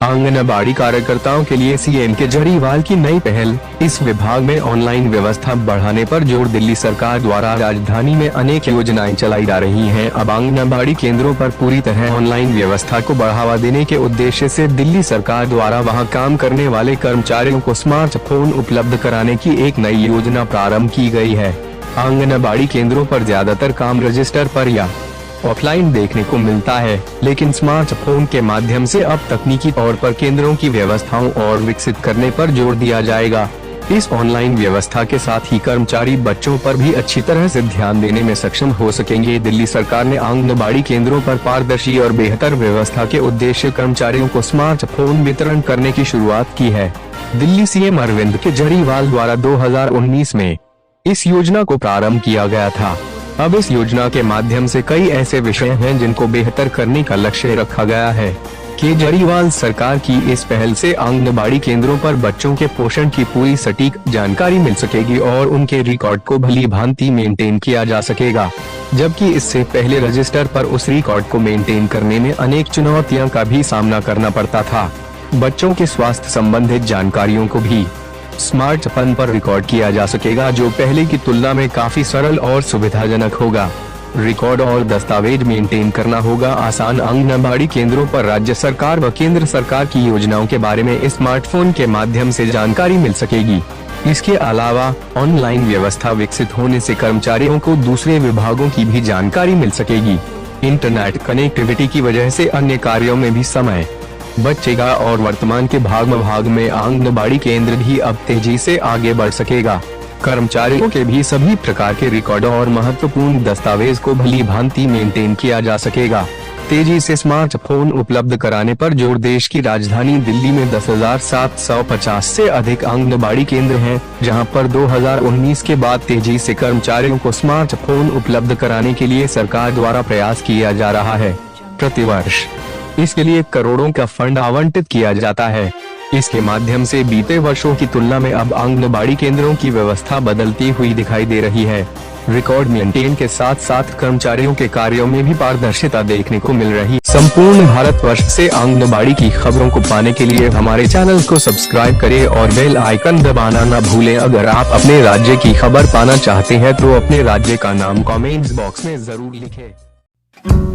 आंगनबाड़ी कार्यकर्ताओं के लिए सीएम केजरीवाल की नई पहल। इस विभाग में ऑनलाइन व्यवस्था बढ़ाने पर जोर। दिल्ली सरकार द्वारा राजधानी में अनेक योजनाएं चलाई जा रही हैं। अब आंगनबाड़ी केंद्रों पर पूरी तरह ऑनलाइन व्यवस्था को बढ़ावा देने के उद्देश्य से दिल्ली सरकार द्वारा वहां काम करने वाले कर्मचारियों को स्मार्टफोन उपलब्ध कराने की एक नई योजना प्रारंभ की गई है। आंगनबाड़ी केंद्रों पर ज्यादातर काम रजिस्टर पर या ऑफलाइन देखने को मिलता है, लेकिन स्मार्टफोन के माध्यम से अब तकनीकी तौर पर केंद्रों की व्यवस्थाओं और विकसित करने पर जोर दिया जाएगा। इस ऑनलाइन व्यवस्था के साथ ही कर्मचारी बच्चों पर भी अच्छी तरह से ध्यान देने में सक्षम हो सकेंगे। दिल्ली सरकार ने आंगनबाड़ी केंद्रों पर पारदर्शी और बेहतर व्यवस्था के उद्देश्य कर्मचारियों को स्मार्टफोन वितरण करने की शुरुआत की है। दिल्ली सीएम अरविंद केजरीवाल द्वारा 2019 में इस योजना को प्रारंभ किया गया था। अब इस योजना के माध्यम से कई ऐसे विषय हैं जिनको बेहतर करने का लक्ष्य रखा गया है। केजरीवाल सरकार की इस पहल से आंगनबाड़ी केंद्रों पर बच्चों के पोषण की पूरी सटीक जानकारी मिल सकेगी और उनके रिकॉर्ड को भली भांति मेंटेन किया जा सकेगा, जबकि इससे पहले रजिस्टर पर उस रिकॉर्ड को मेंटेन करने में अनेक चुनौतियों का भी सामना करना पड़ता था। बच्चों के स्वास्थ्य संबंधित जानकारियों को भी स्मार्टफोन पर रिकॉर्ड किया जा सकेगा, जो पहले की तुलना में काफी सरल और सुविधाजनक होगा। रिकॉर्ड और दस्तावेज मेंटेन करना होगा आसान। आंगनबाड़ी केंद्रों पर राज्य सरकार व केंद्र सरकार की योजनाओं के बारे में स्मार्टफोन के माध्यम से जानकारी मिल सकेगी। इसके अलावा ऑनलाइन व्यवस्था विकसित होने से कर्मचारियों को दूसरे विभागों की भी जानकारी मिल सकेगी। इंटरनेट कनेक्टिविटी की वजह से अन्य कार्यों में भी समय बचेगा और वर्तमान के भाग में आंगनबाड़ी केंद्र भी अब तेजी से आगे बढ़ सकेगा। कर्मचारियों के भी सभी प्रकार के रिकॉर्ड और महत्वपूर्ण दस्तावेज को भली भांति मेंटेन किया जा सकेगा। तेजी से स्मार्टफोन उपलब्ध कराने पर जोर। देश की राजधानी दिल्ली में 10,750 से अधिक आंगनबाड़ी केंद्र हैं, जहां पर 2019 के बाद तेजी से कर्मचारियों को स्मार्टफोन उपलब्ध कराने के लिए सरकार द्वारा प्रयास किया जा रहा है। प्रतिवर्ष इसके लिए करोड़ों का फंड आवंटित किया जाता है। इसके माध्यम से बीते वर्षों की तुलना में अब आंगनबाड़ी केंद्रों की व्यवस्था बदलती हुई दिखाई दे रही है। रिकॉर्ड मेंटेन के साथ साथ कर्मचारियों के कार्यों में भी पारदर्शिता देखने को मिल रही है। संपूर्ण भारतवर्ष से आंगनबाड़ी की खबरों को पाने के लिए हमारे चैनल को सब्सक्राइब करें और बेल आइकन दबाना न भूलें। अगर आप अपने राज्य की खबर पाना चाहते हैं तो अपने राज्य का नाम कमेंट्स बॉक्स में जरूर लिखें।